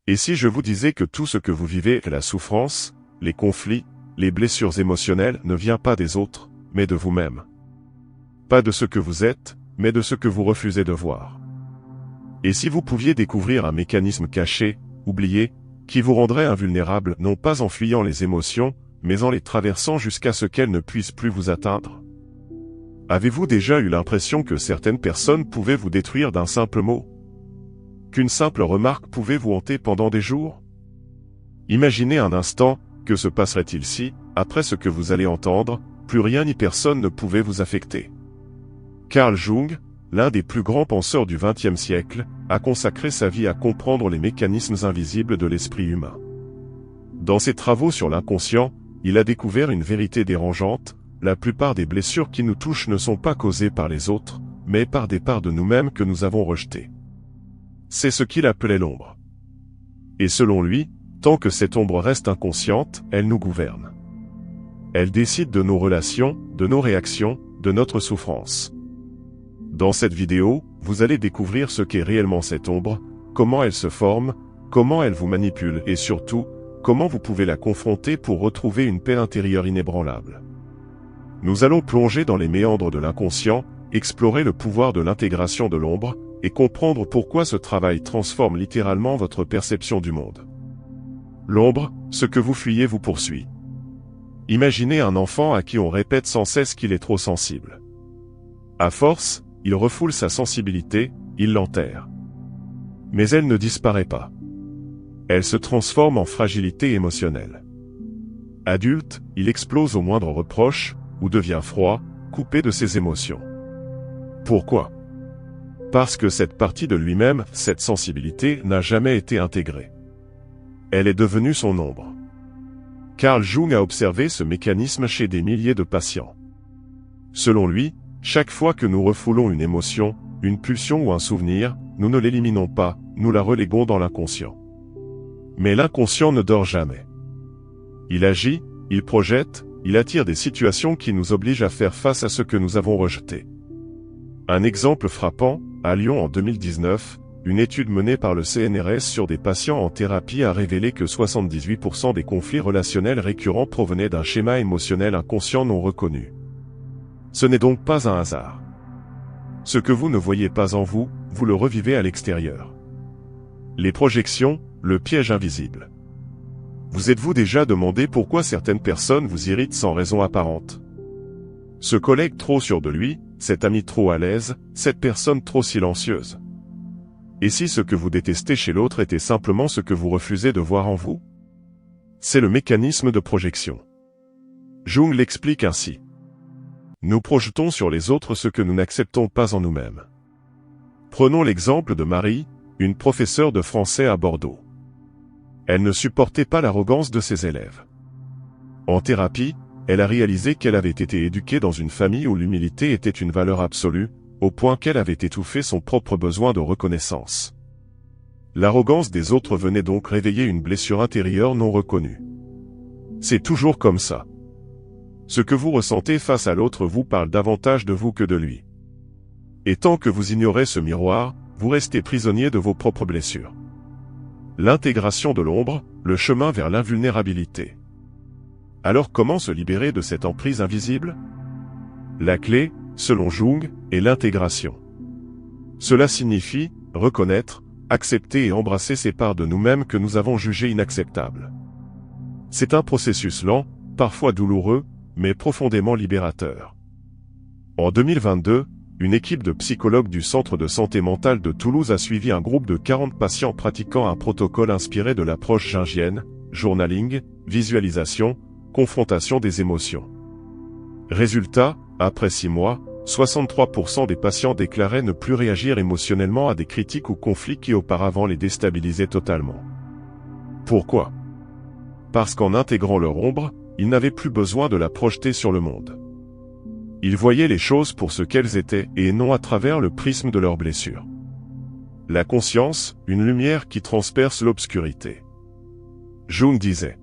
Et si je vous disais que tout ce que vous vivez, la souffrance, les conflits, les blessures émotionnelles ne vient pas des autres, mais de vous-même. Pas de ce que vous êtes, mais de ce que vous refusez de voir. Et si vous pouviez découvrir un mécanisme caché, oublié, qui vous rendrait invulnérable non pas en fuyant les émotions, mais en les traversant jusqu'à ce qu'elles ne puissent plus vous atteindre? Avez-vous déjà eu l'impression que certaines personnes pouvaient vous détruire d'un simple mot? Qu'une simple remarque pouvait vous hanter pendant des jours? Imaginez un instant, que se passerait-il si, après ce que vous allez entendre, plus rien ni personne ne pouvait vous affecter? Carl Jung, l'un des plus grands penseurs du XXe siècle, a consacré sa vie à comprendre les mécanismes invisibles de l'esprit humain. Dans ses travaux sur l'inconscient, il a découvert une vérité dérangeante: la plupart des blessures qui nous touchent ne sont pas causées par les autres, mais par des parts de nous-mêmes que nous avons rejetées. C'est ce qu'il appelait l'ombre. Et selon lui, tant que cette ombre reste inconsciente, elle nous gouverne. Elle décide de nos relations, de nos réactions, de notre souffrance. Dans cette vidéo, vous allez découvrir ce qu'est réellement cette ombre, comment elle se forme, comment elle vous manipule et surtout, comment vous pouvez la confronter pour retrouver une paix intérieure inébranlable. Nous allons plonger dans les méandres de l'inconscient, explorer le pouvoir de l'intégration de l'ombre, et comprendre pourquoi ce travail transforme littéralement votre perception du monde. L'ombre, ce que vous fuyez vous poursuit. Imaginez un enfant à qui on répète sans cesse qu'il est trop sensible. À force, il refoule sa sensibilité, il l'enterre. Mais elle ne disparaît pas. Elle se transforme en fragilité émotionnelle. Adulte, il explose au moindre reproche, ou devient froid, coupé de ses émotions. Pourquoi? Parce que cette partie de lui-même, cette sensibilité, n'a jamais été intégrée. Elle est devenue son ombre. Carl Jung a observé ce mécanisme chez des milliers de patients. Selon lui, chaque fois que nous refoulons une émotion, une pulsion ou un souvenir, nous ne l'éliminons pas, nous la reléguons dans l'inconscient. Mais l'inconscient ne dort jamais. Il agit, il projette, il attire des situations qui nous obligent à faire face à ce que nous avons rejeté. Un exemple frappant, à Lyon en 2019, une étude menée par le CNRS sur des patients en thérapie a révélé que 78% des conflits relationnels récurrents provenaient d'un schéma émotionnel inconscient non reconnu. Ce n'est donc pas un hasard. Ce que vous ne voyez pas en vous, vous le revivez à l'extérieur. Les projections, le piège invisible. Vous êtes-vous déjà demandé pourquoi certaines personnes vous irritent sans raison apparente? Ce collègue trop sûr de lui, cet ami trop à l'aise, cette personne trop silencieuse. Et si ce que vous détestez chez l'autre était simplement ce que vous refusez de voir en vous? C'est le mécanisme de projection. Jung l'explique ainsi. Nous projetons sur les autres ce que nous n'acceptons pas en nous-mêmes. Prenons l'exemple de Marie, une professeure de français à Bordeaux. Elle ne supportait pas l'arrogance de ses élèves. En thérapie, elle a réalisé qu'elle avait été éduquée dans une famille où l'humilité était une valeur absolue, au point qu'elle avait étouffé son propre besoin de reconnaissance. L'arrogance des autres venait donc réveiller une blessure intérieure non reconnue. C'est toujours comme ça. Ce que vous ressentez face à l'autre vous parle davantage de vous que de lui. Et tant que vous ignorez ce miroir, vous restez prisonnier de vos propres blessures. L'intégration de l'ombre, le chemin vers l'invulnérabilité. Alors comment se libérer de cette emprise invisible? La clé, selon Jung, est l'intégration. Cela signifie reconnaître, accepter et embrasser ces parts de nous-mêmes que nous avons jugées inacceptables. C'est un processus lent, parfois douloureux, mais profondément libérateur. En 2022, une équipe de psychologues du Centre de santé mentale de Toulouse a suivi un groupe de 40 patients pratiquant un protocole inspiré de l'approche jungienne, journaling, visualisation, confrontation des émotions. Résultat, après 6 mois, 63% des patients déclaraient ne plus réagir émotionnellement à des critiques ou conflits qui auparavant les déstabilisaient totalement. Pourquoi? Parce qu'en intégrant leur ombre, ils n'avaient plus besoin de la projeter sur le monde. Ils voyaient les choses pour ce qu'elles étaient et non à travers le prisme de leurs blessures. La conscience, une lumière qui transperce l'obscurité. Jung disait: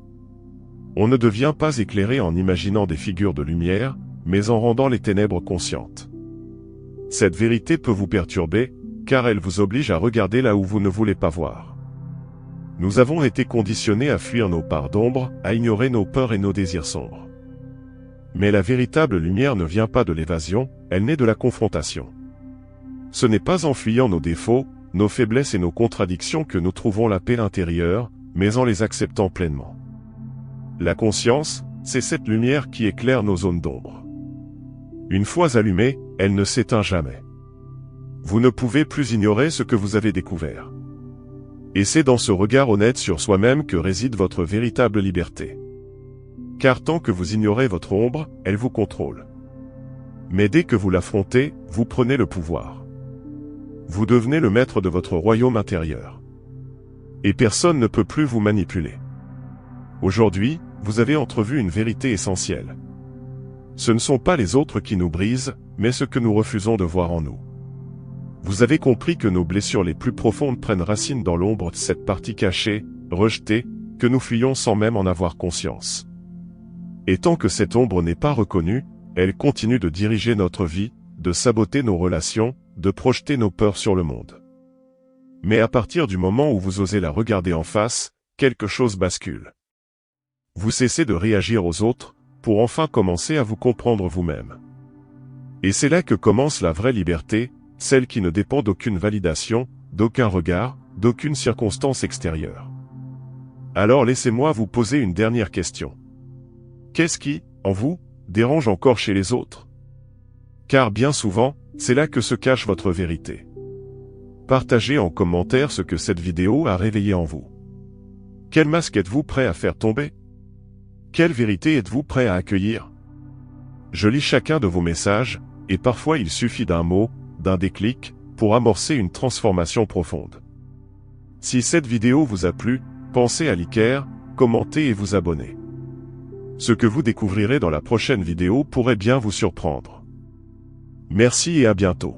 on ne devient pas éclairé en imaginant des figures de lumière, mais en rendant les ténèbres conscientes. Cette vérité peut vous perturber, car elle vous oblige à regarder là où vous ne voulez pas voir. Nous avons été conditionnés à fuir nos parts d'ombre, à ignorer nos peurs et nos désirs sombres. Mais la véritable lumière ne vient pas de l'évasion, elle naît de la confrontation. Ce n'est pas en fuyant nos défauts, nos faiblesses et nos contradictions que nous trouvons la paix intérieure, mais en les acceptant pleinement. La conscience, c'est cette lumière qui éclaire nos zones d'ombre. Une fois allumée, elle ne s'éteint jamais. Vous ne pouvez plus ignorer ce que vous avez découvert. Et c'est dans ce regard honnête sur soi-même que réside votre véritable liberté. Car tant que vous ignorez votre ombre, elle vous contrôle. Mais dès que vous l'affrontez, vous prenez le pouvoir. Vous devenez le maître de votre royaume intérieur. Et personne ne peut plus vous manipuler. Aujourd'hui, vous avez entrevu une vérité essentielle. Ce ne sont pas les autres qui nous brisent, mais ce que nous refusons de voir en nous. Vous avez compris que nos blessures les plus profondes prennent racine dans l'ombre de cette partie cachée, rejetée, que nous fuyons sans même en avoir conscience. Et tant que cette ombre n'est pas reconnue, elle continue de diriger notre vie, de saboter nos relations, de projeter nos peurs sur le monde. Mais à partir du moment où vous osez la regarder en face, quelque chose bascule. Vous cessez de réagir aux autres, pour enfin commencer à vous comprendre vous-même. Et c'est là que commence la vraie liberté, celle qui ne dépend d'aucune validation, d'aucun regard, d'aucune circonstance extérieure. Alors laissez-moi vous poser une dernière question. Qu'est-ce qui, en vous, dérange encore chez les autres? Car bien souvent, c'est là que se cache votre vérité. Partagez en commentaire ce que cette vidéo a réveillé en vous. Quel masque êtes-vous prêt à faire tomber? Quelle vérité êtes-vous prêt à accueillir? Je lis chacun de vos messages, et parfois il suffit d'un mot, d'un déclic, pour amorcer une transformation profonde. Si cette vidéo vous a plu, pensez à liker, commenter et vous abonner. Ce que vous découvrirez dans la prochaine vidéo pourrait bien vous surprendre. Merci et à bientôt.